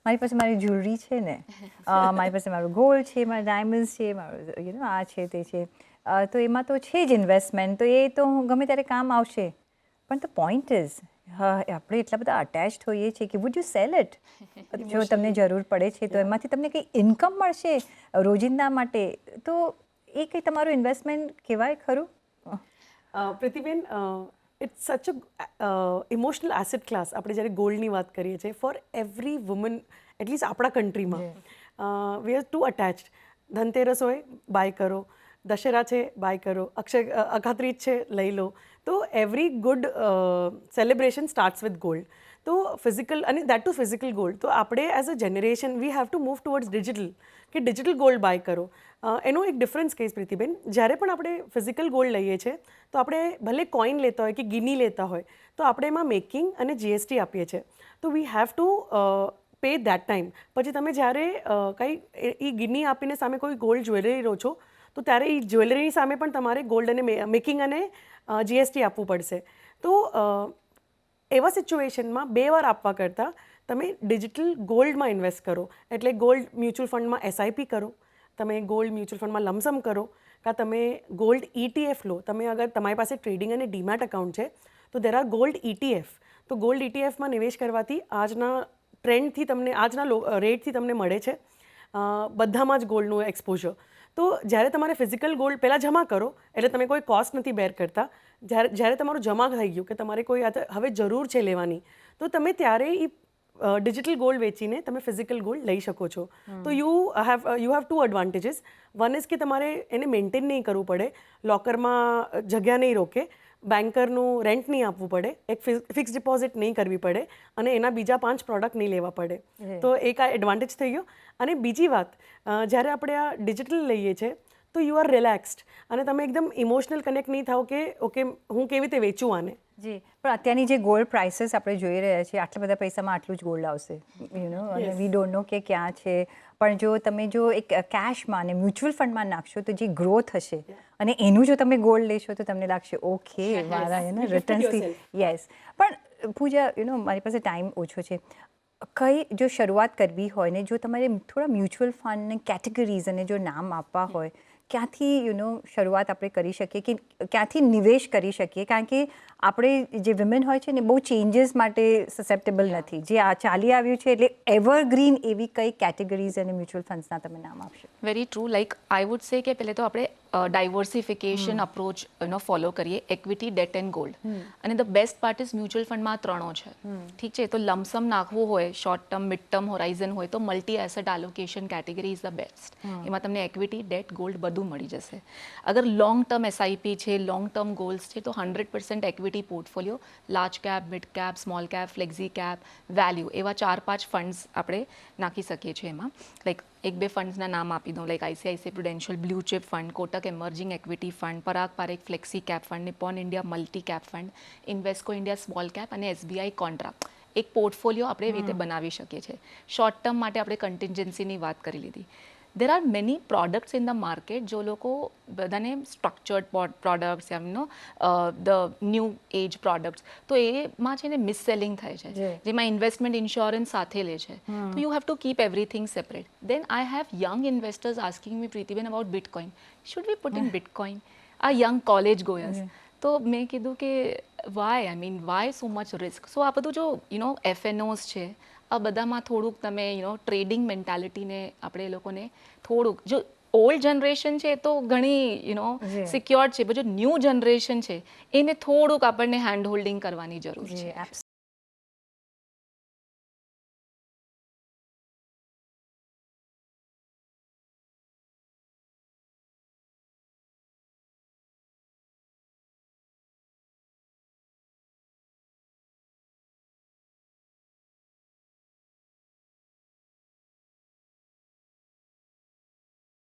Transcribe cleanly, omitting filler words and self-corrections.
મારી પાસે મારી જ્વેલરી છે ને, મારી પાસે મારું ગોલ્ડ છે, મારા ડાયમંડ્સ છે, મારું આ છે તે છે, તો એમાં તો છે જ ઇન્વેસ્ટમેન્ટ, તો એ તો ગમે ત્યારે કામ આવશે. પણ ધ પોઈન્ટ ઇઝ આપણે એટલા બધા અટેચ્ડ હોઈએ છીએ કે વુડ યુ સેલ ઇટ? જો તમને જરૂર પડે છે તો એમાંથી તમને કંઈ ઇન્કમ મળશે રોજિંદા માટે, તો એ કંઈ તમારું ઇન્વેસ્ટમેન્ટ કહેવાય ખરું? પ્રીતિબેન, ઇટ્સ સચ અ ઇમોશનલ એસેટ ક્લાસ. આપણે જ્યારે ગોલ્ડની વાત કરીએ છીએ, ફોર એવરી વુમન, એટલીસ્ટ આપણા કન્ટ્રીમાં we are too attached. Dhanteras હોય, બાય કરો. દશેરા છે, બાય કરો. અખાત્રીજ છે, લઈ લો. તો every good celebration starts with gold. તો ફિઝિકલ, અને દેટ ટુ ફિઝિકલ ગોલ્ડ. તો આપણે as a generation we have to move towards digital, કે ડિજિટલ ગોલ્ડ બાય કરો. એનો એક ડિફરન્સ કહીશ પ્રીતિબેન, જ્યારે પણ આપણે ફિઝિકલ ગોલ્ડ લઈએ છીએ તો આપણે ભલે કોઈન લેતા હોય કે ગિની લેતા હોય, તો આપણે એમાં મેકિંગ અને જીએસટી આપીએ છીએ. તો we have to pay that time. પછી તમે જ્યારે કંઈ એ ગિની આપીને સામે કોઈ ગોલ્ડ જ્વેલરી લો છો, તો ત્યારે એ જ્વેલરીની સામે પણ તમારે ગોલ્ડ અને મેકિંગ અને જીએસટી આપવું પડશે. તો એવા સિચ્યુએશનમાં 2 વાર આપવા કરતાં તમે ડિજિટલ ગોલ્ડમાં ઇન્વેસ્ટ કરો. એટલે ગોલ્ડ મ્યુચ્યુઅલ ફંડમાં એસઆઈપી કરો, તમે ગોલ્ડ મ્યુચ્યુઅલ ફંડમાં લમસમ કરો, કાં તમે ગોલ્ડ ETF લો. તમે અગર તમારી પાસે ટ્રેડિંગ અને ડીમેટ અકાઉન્ટ છે તો દેર આર ગોલ્ડ ETF. તો ગોલ્ડ ETFમાં નિવેશ કરવાથી આજના ટ્રેન્ડથી તમને, આજના રેટથી તમને મળે છે બધામાં જ ગોલ્ડનું એક્સપોઝર. તો જ્યારે તમારે ફિઝિકલ ગોલ્ડ પહેલાં જમા કરો, એટલે તમે કોઈ કોસ્ટ નથી બેર કરતા. જ્યારે તમારું જમા થઈ ગયું, કે તમારે કોઈ હવે જરૂર છે લેવાની, તો તમે ત્યારે એ ડિજિટલ ગોલ્ડ વેચીને તમે ફિઝિકલ ગોલ્ડ લઈ શકો છો. તો you have two advantages. One is કે તમારે એને મેન્ટેન નહીં કરવું પડે, લોકરમાં જગ્યા નહીં રોકે, બેન્કરનું રેન્ટ નહીં આપવું પડે, એક ફિક્સ ડિપોઝિટ નહીં કરવી પડે, અને એના બીજા 5 પ્રોડક્ટ નહીં લેવા પડે. તો એક આ એડવાન્ટેજ થઈ ગયો. અને બીજી વાત, જ્યારે આપણે આ ડિજિટલ લઈએ છીએ તો યુ આર રિલેક્સ્ડ, અને તમે એકદમ ઇમોશનલ કનેક્ટ નહીં થાવ કે ઓકે હું કેવી રીતે વેચું આને. જી, પણ અત્યારની જે ગોલ્ડ પ્રાઇસીસ આપણે જોઈ રહ્યા છીએ, આટલા બધા પૈસામાં આટલું જ ગોલ્ડ આવશે, અને વી ડોન્ટ નો કે ક્યાં છે. પણ જો એક કેશમાં અને મ્યુચ્યુઅલ ફંડમાં નાખશો તો જે ગ્રોથ હશે, અને એનું જો તમે ગોલ્ડ લેશો તો તમને લાગશે ઓકે મારા રિટર્ન્સથી. યસ. પણ પૂજા, મારી પાસે ટાઈમ ઓછો છે. જો શરૂઆત કરવી હોય ને, જો તમારે થોડા મ્યુચ્યુઅલ ફંડની કેટેગરીઝ અને જો નામ આપવા હોય, ક્યાંથી શરૂઆત આપણે કરી શકીએ, કે ક્યાંથી નિવેશ કરી શકીએ? કારણ કે આપણે જે વિમેન હોય છે ને, બહુ ચેન્જીસ માટે સસેપ્ટેબલ નથી. જે આ ચાલી આવ્યું છે, એટલે એવરગ્રીન એવી કઈ કેટેગરીઝ અને મ્યુચ્યુઅલ ફંડ્સના તમે નામ આપશો? Very true. Like I would say કે પહેલે તો આપણે ડાયવર્સિફિકેશન અપ્રોચ ફોલો કરીએ, ઇક્વિટી, ડેટ એન્ડ ગોલ્ડ. અને the best part is mutual ફંડમાં 3 છે. ઠીક છે, તો લમસમ નાખવું હોય, short term, mid term Horizon હોય, તો multi asset allocation category is the best. એમાં તમને ઇક્વિટી, ડેટ, ગોલ્ડ બધું મળી જશે. અગર લોંગ ટર્મ એસઆઈપી છે, લોંગ ટર્મ ગોલ્સ છે, તો 100% equity portfolio, large cap, mid cap, small cap, flexi cap, value, એવા 4-5 ફંડ્સ આપણે નાખી શકીએ છીએ એમાં. લાઈક 1-2 ફંડ્સના નામ આપી દઉં, like ICICI Prudential blue chip fund, Kotak emerging equity fund, Parag Parekh flexi cap fund, Nippon India multi cap fund, Invesco India small cap, અને એસબીઆઈ કોન્ટ્રા. એક પોર્ટફોલિયો આપણે એવી રીતે બનાવી શકીએ છીએ. શોર્ટ ટર્મ માટે આપણે કન્ટિન્જન્સીની વાત કરી લીધી. There are many products in the market, જો લોકો બધાને structured products, the new age products, તો એમાં છે ને મિસસેલિંગ થાય છે, જેમાં ઇન્વેસ્ટમેન્ટ ઇન્સ્યોરન્સ સાથે લે છે. તો you have to keep everything separate. Then I have young investors asking me, Pritiben, about bitcoin. Should we put in bitcoin? આ યંગ કોલેજ ગોયર્સ. તો મેં કીધું કે why so much risk? So આ બધું જો એફએનઓસ છે, આ બધામાં થોડુંક તમે ટ્રેડિંગ મેન્ટાલિટીને આપણે એ લોકોને થોડુંક, જો ઓલ્ડ જનરેશન છે તો ઘણી સિક્યોર્ડ છે, પણ જો ન્યૂ જનરેશન છે એને થોડુંક આપણને હેન્ડ હોલ્ડિંગ કરવાની જરૂર છે.